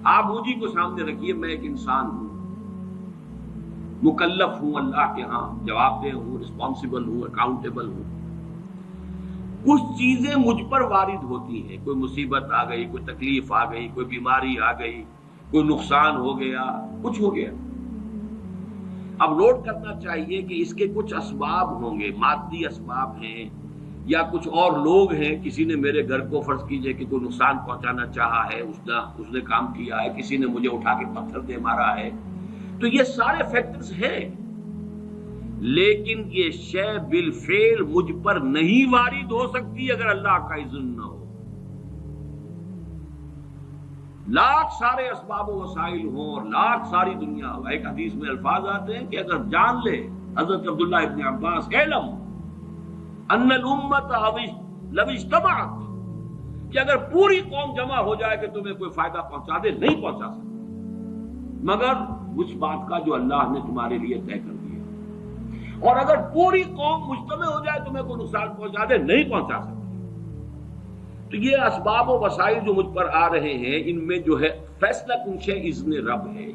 آپ مجھے کو سامنے رکھیے، میں ایک انسان ہوں، مکلف ہوں اللہ کے ہاں، جواب دہ ہوں، رسپانسبل ہوں، اکاؤنٹیبل ہوں۔ کچھ چیزیں مجھ پر وارد ہوتی ہیں، کوئی مصیبت آ گئی، کوئی تکلیف آ گئی، کوئی بیماری آ گئی، کوئی نقصان ہو گیا، کچھ ہو گیا۔ اب نوٹ کرنا چاہیے کہ اس کے کچھ اسباب ہوں گے، مادی اسباب ہیں یا کچھ اور لوگ ہیں، کسی نے میرے گھر کو فرض کیجئے کہ کوئی نقصان پہنچانا چاہا ہے، اس نے کام کیا ہے، کسی نے مجھے اٹھا کے پتھر دے مارا ہے، تو یہ سارے فیکٹرز ہیں، لیکن یہ شے بالفعل مجھ پر نہیں وارد ہو سکتی اگر اللہ کا اذن نہ ہو۔ لاکھ سارے اسباب و وسائل ہوں اور لاکھ ساری دنیا ہو، ایک حدیث میں الفاظ آتے ہیں کہ اگر جان لے حضرت عبداللہ ابن عباس، اعلم ان الامت لو اجتمعت، کہ اگر پوری قوم جمع ہو جائے کہ تمہیں کوئی فائدہ پہنچا دے، نہیں پہنچا سکتی مگر اس بات کا جو اللہ نے تمہارے لیے طے کر دیا، اور اگر پوری قوم مجتمع ہو جائے تمہیں کوئی نقصان پہنچا دے، نہیں پہنچا سکتی۔ تو یہ اسباب و وسائل جو مجھ پر آ رہے ہیں، ان میں جو ہے فیصلہ کنشے اذن رب ہے۔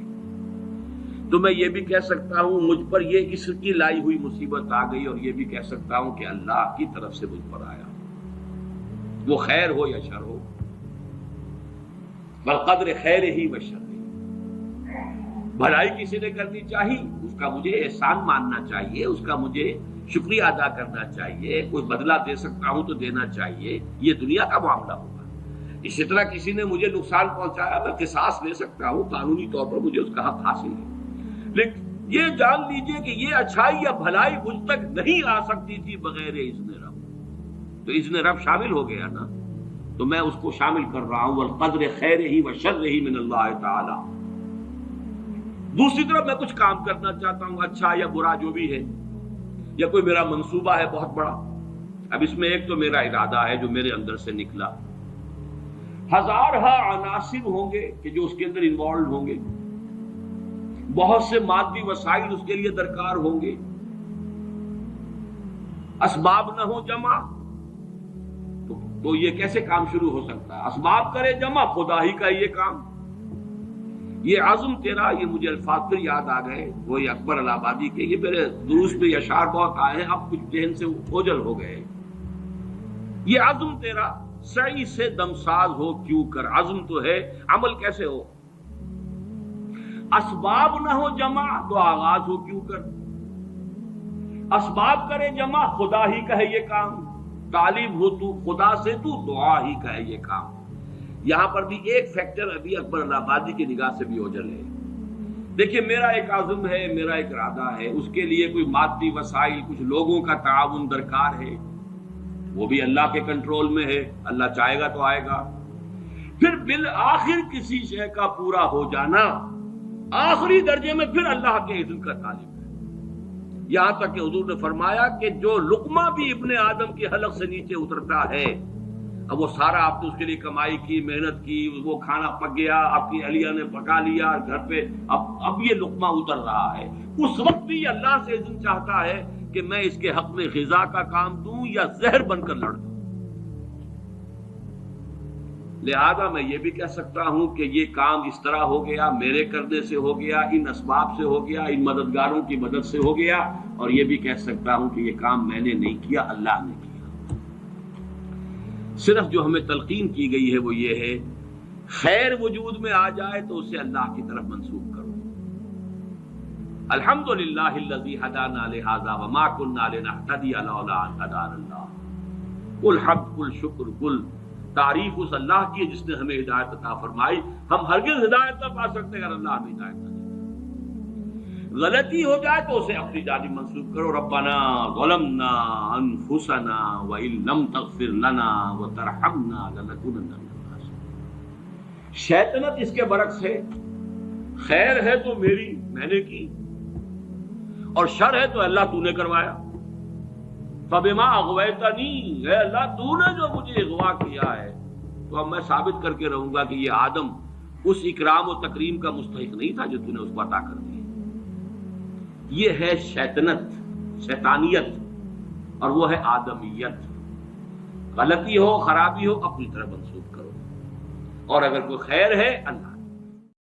تو میں یہ بھی کہہ سکتا ہوں مجھ پر یہ اس کی لائی ہوئی مصیبت آ گئی، اور یہ بھی کہہ سکتا ہوں کہ اللہ کی طرف سے مجھ پر آیا، وہ خیر ہو یا شر ہو، بالقدر خیر ہی و شر ہی۔ بھلائی کسی نے کرنی چاہیے، اس کا مجھے احسان ماننا چاہیے، اس کا مجھے شکریہ ادا کرنا چاہیے، کوئی بدلہ دے سکتا ہوں تو دینا چاہیے، یہ دنیا کا معاملہ ہوگا۔ اسی طرح کسی نے مجھے نقصان پہنچایا، میں قصاص لے سکتا ہوں، قانونی طور پر مجھے اس کا حق حاصل ہے، لیکن یہ جان لیجئے کہ یہ اچھائی یا بھلائی مجھ تک نہیں آ سکتی تھی بغیر اذن رب۔ تو اذن رب شامل ہو گیا نا، تو میں اس کو شامل کر رہا ہوں، والقدر خیر ہی و شر ہی من اللہ تعالی۔ دوسری طرف میں کچھ کام کرنا چاہتا ہوں، اچھا یا برا جو بھی ہے، یا کوئی میرا منصوبہ ہے بہت بڑا، اب اس میں ایک تو میرا ارادہ ہے جو میرے اندر سے نکلا، ہزارہا عناصر ہوں گے کہ جو اس کے اندر انوالوڈ ہوں گے، بہت سے مادی وسائل اس کے لیے درکار ہوں گے، اسباب نہ ہو جمع تو یہ کیسے کام شروع ہو سکتا ہے؟ اسباب کرے جمع، خدا ہی کا یہ کام۔ یہ عزم تیرا، یہ مجھے الفاظ پھر یاد آ گئے، وہ اکبر الہ آبادی کے، یہ میرے دروس میں اشعار بہت آئے ہیں، اب کچھ ذہن سے اوجل ہو گئے۔ یہ عزم تیرا سعی سے دمساز ہو کیوں کر، عزم تو ہے، عمل کیسے ہو؟ اسباب نہ ہو جمع تو آغاز ہو کیوں کر، اسباب کرے جمع، خدا ہی کا ہے یہ کام، طالب ہو تو خدا سے، تو دعا ہی کا ہے یہ کام۔ یہاں پر بھی ایک فیکٹر ابھی اکبر الہ آبادی کی نگاہ سے بھی اوجھل ہے۔ دیکھیے میرا ایک عزم ہے، میرا ایک ارادہ ہے، اس کے لیے کوئی مادی وسائل، کچھ لوگوں کا تعاون درکار ہے، وہ بھی اللہ کے کنٹرول میں ہے، اللہ چاہے گا تو آئے گا۔ پھر بالآخر کسی شے کا پورا ہو جانا آخری درجے میں پھر اللہ کے اذن کا طالب ہے۔ یہاں تک کہ حضور نے فرمایا کہ جو لقمہ بھی ابن آدم کے حلق سے نیچے اترتا ہے، اب وہ سارا آپ نے اس کے لیے کمائی کی، محنت کی، وہ کھانا پک گیا، آپ کی اہلیہ نے پکا لیا گھر پہ، اب یہ لقمہ اتر رہا ہے، اس وقت بھی اللہ سے اذن چاہتا ہے کہ میں اس کے حق میں غذا کا کام دوں یا زہر بن کر لڑ دوں۔ لہذا میں یہ بھی کہہ سکتا ہوں کہ یہ کام اس طرح ہو گیا، میرے کرنے سے ہو گیا، ان اسباب سے ہو گیا، ان مددگاروں کی مدد سے ہو گیا، اور یہ بھی کہہ سکتا ہوں کہ یہ کام میں نے نہیں کیا، اللہ نے کیا۔ صرف جو ہمیں تلقین کی گئی ہے وہ یہ ہے، خیر وجود میں آ جائے تو اسے اللہ کی طرف منسوب کرو۔ الحمدللہ الذی ہدانا لہذا وما کنا لنہتدی لولا ان ہدانا اللہ۔ کل حمد، کل شکر، کل تعریف اس اللہ کی ہے جس نے ہمیں ہدایت عطا فرمائی۔ ہم ہرگز ہدایت نہ پا سکتے اگر اللہ ہمیں ہدایت نہ دے۔ غلطی ہو جائے تو اسے اپنی جانب منسوب کرو، ربنا ظلمنا انفسنا وان لم تغفر لنا وترحمنا لنکونن من الخاسرین۔ شیطنت اس کے برعکس ہے، خیر ہے تو میری، میں نے کی، اور شر ہے تو اللہ تو نے کروایا۔ فبما اغویتنی، اے اللہ تو نے جو مجھے اغوا کیا ہے، تو اب میں ثابت کر کے رہوں گا کہ یہ آدم اس اکرام و تکریم کا مستحق نہیں تھا جو تو نے اس کو عطا کر دی۔ یہ ہے شیطنت، شیطانیت، اور وہ ہے آدمیت۔ غلطی ہو، خرابی ہو، اپنی طرف منسوب کرو، اور اگر کوئی خیر ہے اللہ